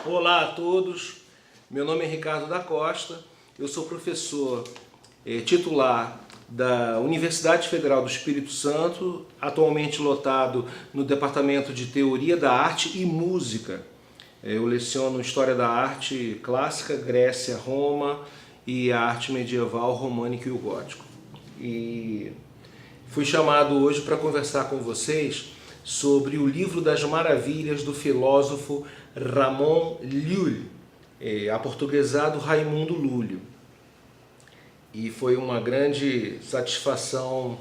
Olá a todos, meu nome é Ricardo da Costa, eu sou professor titular da Universidade Federal do Espírito Santo, atualmente lotado no Departamento de Teoria da Arte e Música. Eu leciono História da Arte Clássica, Grécia, Roma e a Arte Medieval, Românico e o Gótico. E fui chamado hoje para conversar com vocês sobre o Livro das Maravilhas do filósofo Ramon Llull, aportuguesado Raimundo Lúlio. E foi uma grande satisfação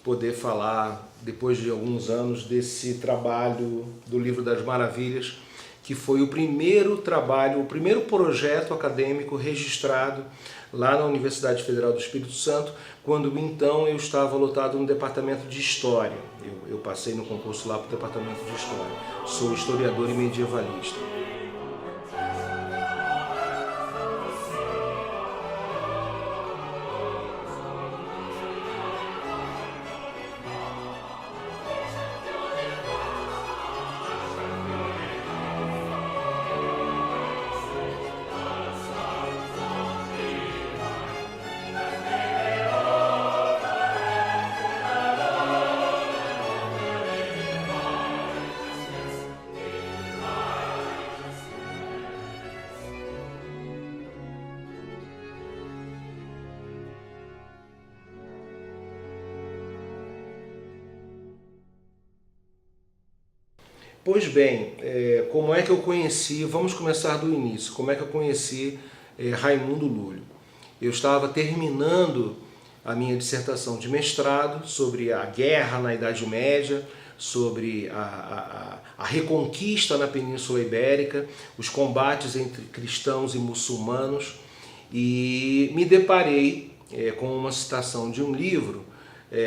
poder falar, depois de alguns anos, desse trabalho do Livro das Maravilhas, que foi o primeiro trabalho, o primeiro projeto acadêmico registrado lá na Universidade Federal do Espírito Santo, quando então eu estava lotado no Departamento de História. Eu passei no concurso lá para o Departamento de História. Sou historiador e medievalista. Pois bem, como é que eu conheci, vamos começar do início, como é que eu conheci Raimundo Lúlio? Eu estava terminando a minha dissertação de mestrado sobre a guerra na Idade Média, sobre a reconquista na Península Ibérica, os combates entre cristãos e muçulmanos, e me deparei com uma citação de um livro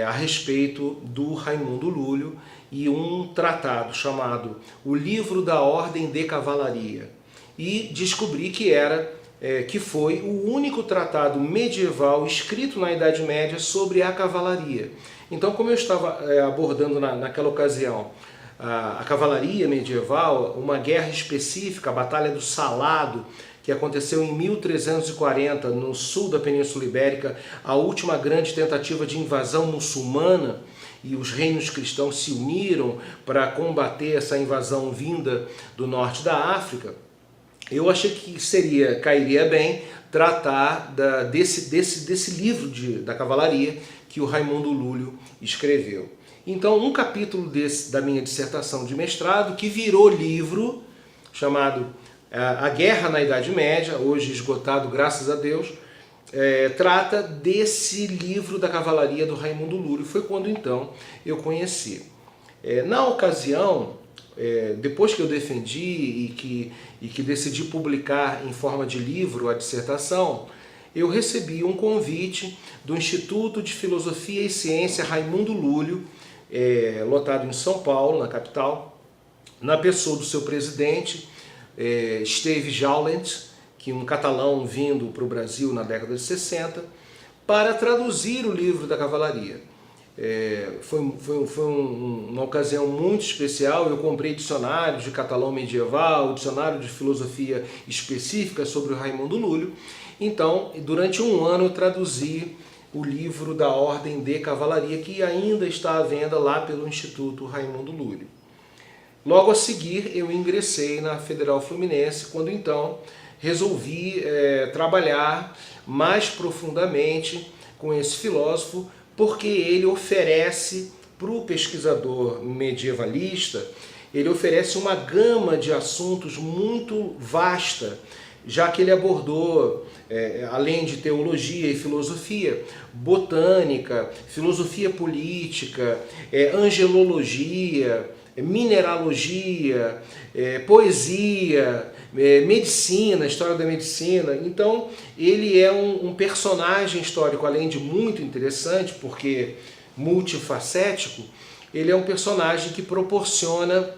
a respeito do Raimundo Lúlio e um tratado chamado O Livro da Ordem de Cavalaria. E descobri que foi o único tratado medieval escrito na Idade Média sobre a cavalaria. Então, como eu estava abordando naquela ocasião a cavalaria medieval, uma guerra específica, a Batalha do Salado, que aconteceu em 1340 no sul da Península Ibérica, a última grande tentativa de invasão muçulmana, e os reinos cristãos se uniram para combater essa invasão vinda do norte da África. Eu achei que cairia bem tratar desse livro da cavalaria que o Raimundo Lúlio escreveu. Então, um capítulo da minha dissertação de mestrado, que virou livro, chamado A Guerra na Idade Média, hoje esgotado, graças a Deus, trata desse livro da cavalaria do Raimundo Lúlio. Foi quando então eu conheci. Na ocasião, depois que eu defendi e que decidi publicar em forma de livro a dissertação, eu recebi um convite do Instituto de Filosofia e Ciência Raimundo Lúlio, lotado em São Paulo, na capital, na pessoa do seu presidente, Esteve Jaulent, que é um catalão vindo para o Brasil na década de 60, para traduzir o livro da cavalaria. Foi uma ocasião muito especial. Eu comprei dicionários de catalão medieval, dicionário de filosofia específica sobre o Raimundo Lúlio. Então, durante um ano eu traduzi o livro da Ordem de Cavalaria, que ainda está à venda lá pelo Instituto Raimundo Lúlio. Logo a seguir eu ingressei na Federal Fluminense, quando então resolvi trabalhar mais profundamente com esse filósofo, porque ele oferece para o pesquisador medievalista, ele oferece uma gama de assuntos muito vasta, já que ele abordou, além de teologia e filosofia, botânica, filosofia política, angelologia, mineralogia, poesia, medicina, história da medicina. Então ele é um personagem histórico, além de muito interessante, porque multifacético, ele é um personagem que proporciona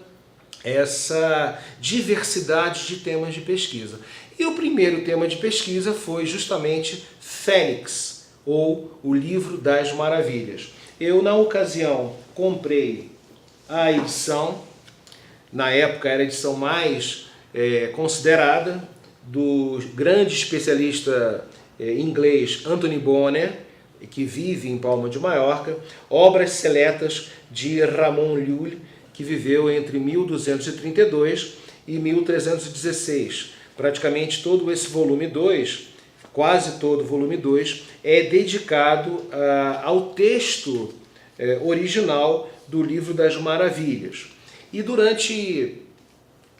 essa diversidade de temas de pesquisa. E o primeiro tema de pesquisa foi justamente Fênix, ou o Livro das Maravilhas. Eu, na ocasião, comprei a edição, na época era a edição mais considerada do grande especialista inglês Anthony Bonner, que vive em Palma de Maiorca, obras seletas de Ramon Llull, que viveu entre 1232 e 1316. Praticamente todo esse volume 2, quase todo o volume 2, é dedicado ao texto original do Livro das Maravilhas. E durante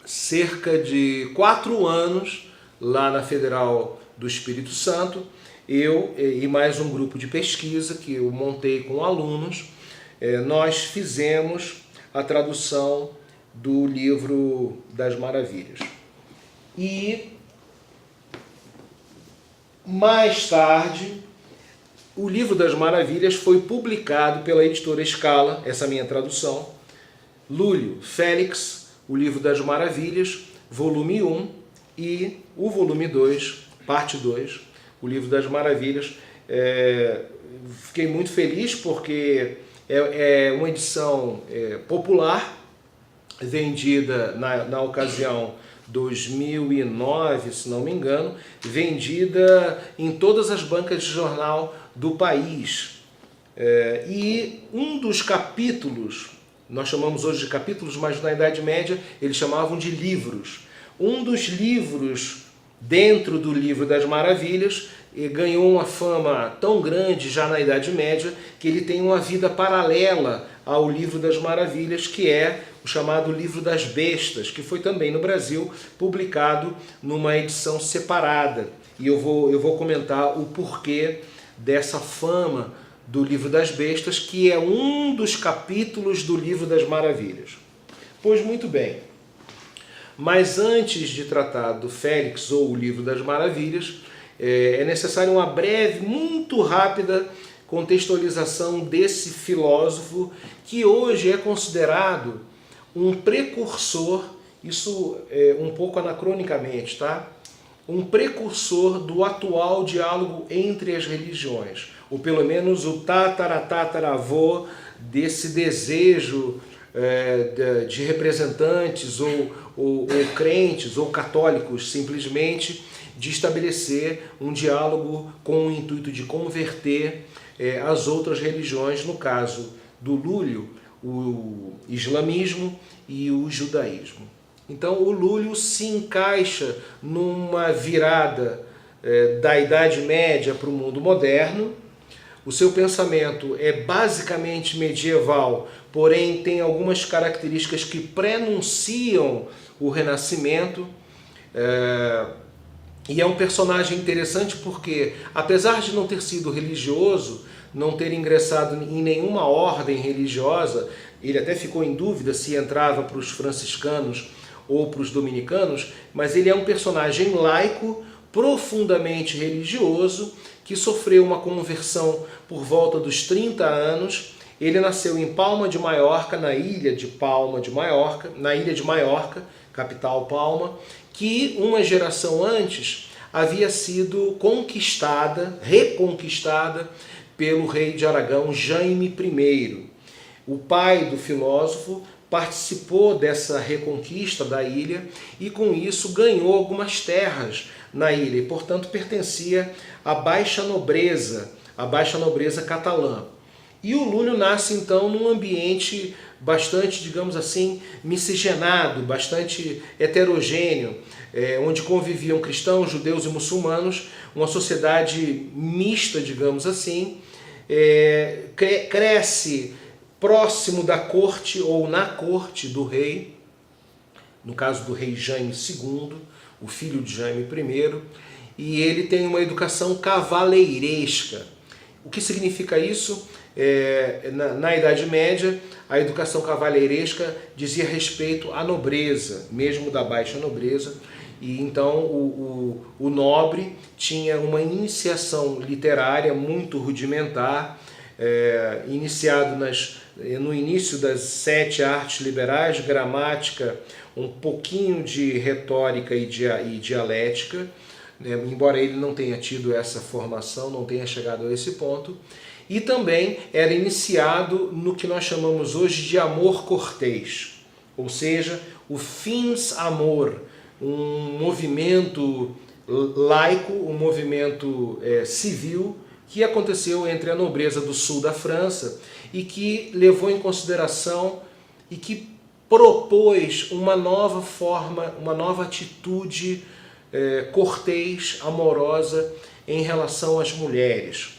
cerca de 4 anos, lá na Federal do Espírito Santo, eu e mais um grupo de pesquisa que eu montei com alunos, nós fizemos a tradução do Livro das Maravilhas. E mais tarde, o Livro das Maravilhas foi publicado pela editora Scala, essa minha tradução, Lúlio Félix, o Livro das Maravilhas, volume 1 e o volume 2, parte 2, o Livro das Maravilhas. Fiquei muito feliz porque é uma edição popular, vendida na ocasião 2009, se não me engano, vendida em todas as bancas de jornal do país. E um dos capítulos, nós chamamos hoje de capítulos, mas na Idade Média eles chamavam de livros. Um dos livros dentro do Livro das Maravilhas ganhou uma fama tão grande já na Idade Média que ele tem uma vida paralela ao Livro das Maravilhas, que é o chamado Livro das Bestas, que foi também no Brasil publicado numa edição separada. E eu vou comentar o porquê dessa fama do Livro das Bestas, que é um dos capítulos do Livro das Maravilhas. Pois muito bem, mas antes de tratar do Félix ou o Livro das Maravilhas, é necessário uma breve, muito rápida contextualização desse filósofo que hoje é considerado um precursor, isso um pouco anacronicamente, tá? Um precursor do atual diálogo entre as religiões, ou pelo menos o tataravô desse desejo de representantes ou crentes ou católicos simplesmente de estabelecer um diálogo com o intuito de converter as outras religiões, no caso do Lúlio, o islamismo e o judaísmo. Então o Lúlio se encaixa numa virada da Idade Média para o mundo moderno. O seu pensamento é basicamente medieval, porém tem algumas características que prenunciam o Renascimento. E é um personagem interessante porque, apesar de não ter sido religioso, não ter ingressado em nenhuma ordem religiosa, ele até ficou em dúvida se entrava para os franciscanos ou para os dominicanos, mas ele é um personagem laico, profundamente religioso, que sofreu uma conversão por volta dos 30 anos. Ele nasceu em Palma de Maiorca, na ilha de Maiorca, capital Palma, que uma geração antes havia sido reconquistada pelo rei de Aragão, Jaime I. O pai do filósofo participou dessa reconquista da ilha e com isso ganhou algumas terras na ilha e, portanto, pertencia à baixa nobreza catalã. E o Lúlio nasce então num ambiente bastante, digamos assim, miscigenado, bastante heterogêneo, onde conviviam cristãos, judeus e muçulmanos, uma sociedade mista, digamos assim. Cresce próximo da corte ou na corte do rei, no caso do rei Jaime II, o filho de Jaime I, e ele tem uma educação cavaleiresca. O que significa isso? Na Idade Média, a educação cavaleiresca dizia respeito à nobreza, mesmo da baixa nobreza, e então o nobre tinha uma iniciação literária muito rudimentar, iniciado no início das 7 artes liberais, gramática, um pouquinho de retórica e dialética, embora ele não tenha tido essa formação, não tenha chegado a esse ponto, e também era iniciado no que nós chamamos hoje de amor cortês, ou seja, o fins amor, um movimento laico, um movimento civil que aconteceu entre a nobreza do sul da França e que levou em consideração e que propôs uma nova forma, uma nova atitude cortês, amorosa em relação às mulheres.